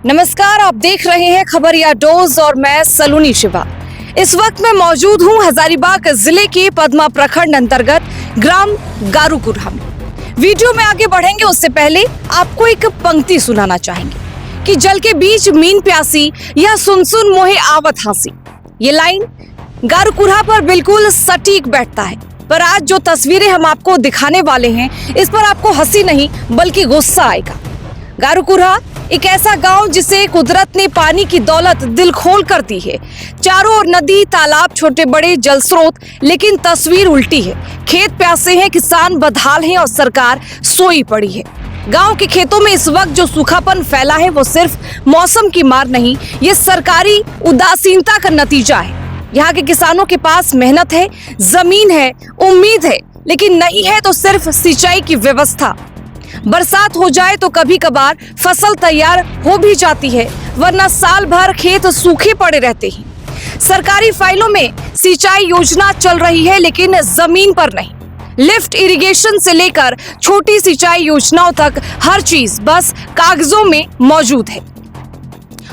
नमस्कार, आप देख रहे हैं खबरिया डोज और मैं सलोनी शिवा। इस वक्त मैं मौजूद हूं हजारीबाग जिले के पद्मा प्रखंड अंतर्गत ग्राम गारूकुरहा में। वीडियो में आगे बढ़ेंगे उससे पहले आपको एक पंक्ति सुनाना चाहेंगे कि जल के बीच मीन प्यासी यह सुन सुन मोहे आवत हंसी। ये लाइन गारूकुरहा पर बिल्कुल सटीक बैठता है। पर आज जो तस्वीरें हम आपको दिखाने वाले हैं इस पर आपको हंसी नहीं बल्कि गुस्सा आएगा। गारूकुरहा एक ऐसा गांव जिसे कुदरत ने पानी की दौलत दिल खोल कर दी है। चारों ओर नदी, तालाब, छोटे बड़े जल स्रोत, लेकिन तस्वीर उल्टी है। खेत प्यासे हैं, किसान बदहाल हैं और सरकार सोई पड़ी है। गांव के खेतों में इस वक्त जो सूखापन फैला है वो सिर्फ मौसम की मार नहीं, ये सरकारी उदासीनता का नतीजा है। यहाँ के किसानों के पास मेहनत है, जमीन है, उम्मीद है, लेकिन नहीं है तो सिर्फ सिंचाई की व्यवस्था। बरसात हो जाए तो कभी कभार फसल तैयार हो भी जाती है, वरना साल भर खेत सूखे पड़े रहते हैं। सरकारी फाइलों में सिंचाई योजना चल रही है लेकिन जमीन पर नहीं। लिफ्ट इरिगेशन से लेकर छोटी सिंचाई योजनाओं तक हर चीज बस कागजों में मौजूद है।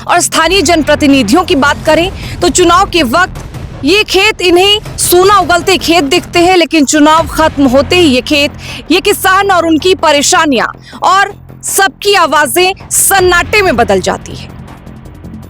और स्थानीय जनप्रतिनिधियों की बात करें तो चुनाव के वक्त ये खेत इन्हें सोना उगलते खेत दिखते हैं, लेकिन चुनाव खत्म होते ही ये खेत, ये किसान और उनकी परेशानियां और सबकी आवाजें सन्नाटे में बदल जाती है।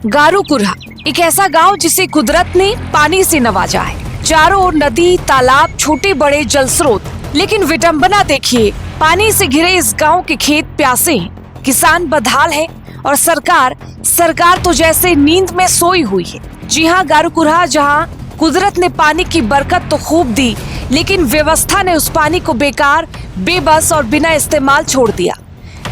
गारूकुरहा एक ऐसा गांव जिसे कुदरत ने पानी से नवाजा है। चारों ओर नदी, तालाब, छोटे बड़े जल स्रोत, लेकिन विडंबना देखिए, पानी से घिरे इस गांव के खेत प्यासे हैं, किसान बदहाल है और सरकार तो जैसे नींद में सोई हुई है। जी हाँ, गारूकुरहा जहां कुदरत ने पानी की बरकत तो खूब दी, लेकिन व्यवस्था ने उस पानी को बेकार, बेबस और बिना इस्तेमाल छोड़ दिया।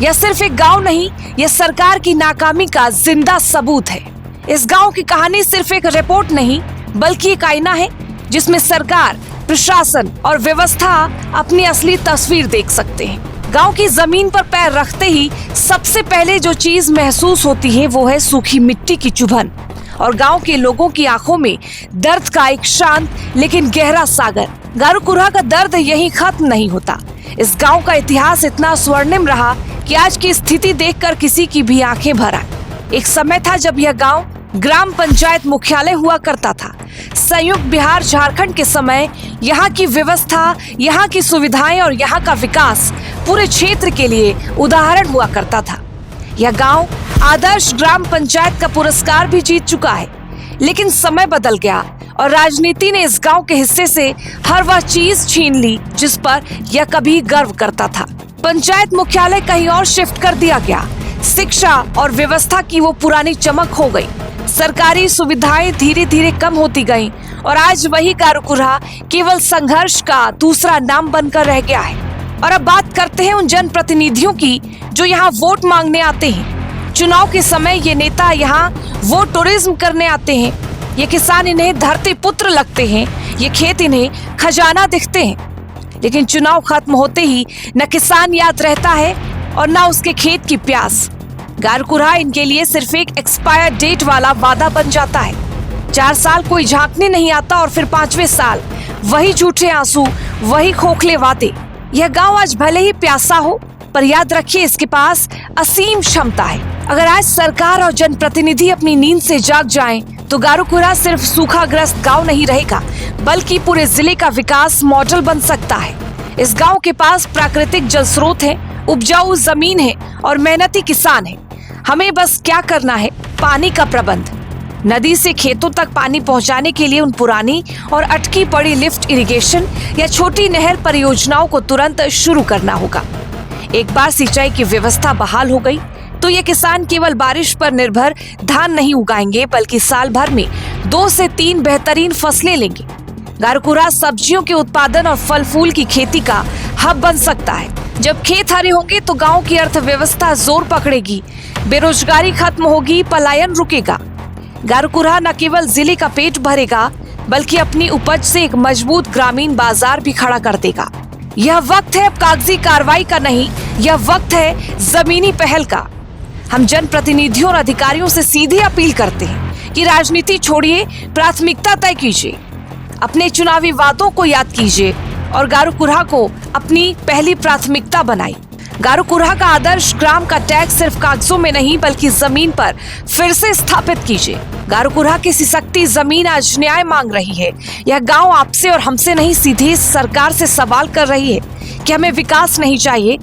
यह सिर्फ एक गांव नहीं, यह सरकार की नाकामी का जिंदा सबूत है। इस गांव की कहानी सिर्फ एक रिपोर्ट नहीं बल्कि एक आईना है जिसमें सरकार, प्रशासन और व्यवस्था अपनी असली तस्वीर देख सकते हैं। गांव की जमीन पर पैर रखते ही सबसे पहले जो चीज महसूस होती है वो है सूखी मिट्टी की चुभन और गांव के लोगों की आंखों में दर्द का एक शांत लेकिन गहरा सागर। गारूकुरहा का दर्द यहीं खत्म नहीं होता। इस गांव का इतिहास इतना स्वर्णिम रहा कि आज की स्थिति देखकर किसी की भी आंखें भर आए। एक समय था जब यह गांव ग्राम पंचायत मुख्यालय हुआ करता था। संयुक्त बिहार झारखंड के समय यहाँ की व्यवस्था, यहाँ की सुविधाएं और यहाँ का विकास पूरे क्षेत्र के लिए उदाहरण हुआ करता था। यह गांव आदर्श ग्राम पंचायत का पुरस्कार भी जीत चुका है, लेकिन समय बदल गया और राजनीति ने इस गांव के हिस्से से हर वह चीज छीन ली जिस पर यह कभी गर्व करता था। पंचायत मुख्यालय कहीं और शिफ्ट कर दिया गया। शिक्षा और व्यवस्था की वो पुरानी चमक हो गई। सरकारी सुविधाएं धीरे धीरे कम होती गईं और आज वही गारूकुरहा केवल संघर्ष का दूसरा नाम बनकर रह गया है। और अब बात करते हैं उन जनप्रतिनिधियों की जो यहाँ वोट मांगने आते हैं। चुनाव के समय ये नेता यहाँ वोट टूरिज्म करने आते हैं। ये किसान इन्हें धरती पुत्र लगते हैं, ये खेत इन्हें खजाना दिखते हैं। लेकिन चुनाव खत्म होते ही न किसान याद रहता है और न उसके खेत की प्यास। गारूकुरहा इनके लिए सिर्फ एक एक्सपायर डेट वाला वादा बन जाता है। 4 साल कोई झांकने नहीं आता और फिर 5वें साल वही झूठे आंसू, वही खोखले वादे। यह गांव आज भले ही प्यासा हो, पर याद रखिए इसके पास असीम क्षमता है। अगर आज सरकार और जनप्रतिनिधि अपनी नींद से जाग जाएं, तो गारूकुरहा सिर्फ सूखाग्रस्त गांव नहीं रहेगा, बल्कि पूरे जिले का विकास मॉडल बन सकता है। इस गांव के पास प्राकृतिक जल स्रोत है, उपजाऊ जमीन है और मेहनती किसान है। हमें बस क्या करना है, पानी का प्रबंध। नदी से खेतों तक पानी पहुंचाने के लिए उन पुरानी और अटकी पड़ी लिफ्ट इरिगेशन या छोटी नहर परियोजनाओं को तुरंत शुरू करना होगा। एक बार सिंचाई की व्यवस्था बहाल हो गई तो ये किसान केवल बारिश पर निर्भर धान नहीं उगाएंगे, बल्कि साल भर में 2 से 3 बेहतरीन फसलें लेंगे। गारूकुरहा सब्जियों के उत्पादन और फल फूल की खेती का हब बन सकता है। जब खेत हरे होंगे तो गांव की अर्थव्यवस्था जोर पकड़ेगी, बेरोजगारी खत्म होगी, पलायन रुकेगा। गारूकुरहा न केवल जिले का पेट भरेगा, बल्कि अपनी उपज से एक मजबूत ग्रामीण बाजार भी खड़ा कर देगा। यह वक्त है अब कागजी कार्रवाई का नहीं, यह वक्त है जमीनी पहल का। हम जनप्रतिनिधियों और अधिकारियों से सीधे अपील करते हैं कि राजनीति छोड़िए, प्राथमिकता तय कीजिए, अपने चुनावी वादों को याद कीजिए और गारूकुरहा को अपनी पहली प्राथमिकता बनाई। गारूकुरहा का आदर्श ग्राम का टैग सिर्फ कागजों में नहीं बल्कि जमीन पर फिर से स्थापित कीजिए। गारूकुरहा की सिसकती जमीन आज न्याय मांग रही है। यह गांव आपसे और हमसे नहीं, सीधे सरकार से सवाल कर रही है कि हमें विकास नहीं चाहिए,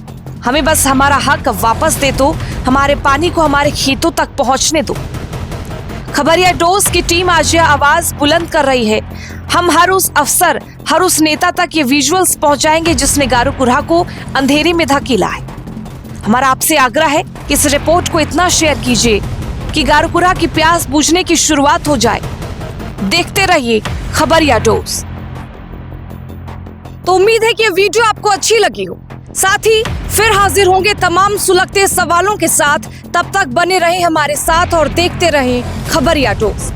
हमें बस हमारा हक वापस दे दो, हमारे पानी को हमारे खेतों तक पहुंचने दो। खबरिया डोज की टीम आज यह आवाज बुलंद कर रही है। हम हर उस अफसर, हर उस नेता तक ये विजुअल्स पहुंचाएंगे जिसने गारूकुरहा को अंधेरे में धकेला है। हमारा आपसे आग्रह है कि इस रिपोर्ट को इतना शेयर कीजिए कि गारूकुरहा की प्यास बुझने की शुरुआत हो जाए। देखते रहिए खबरिया डोज। तो उम्मीद है कि ये वीडियो आपको अच्छी लगी हो। साथ ही फिर हाजिर होंगे तमाम सुलगते सवालों के साथ। तब तक बने रहे हमारे साथ और देखते रहे खबरिया डोज।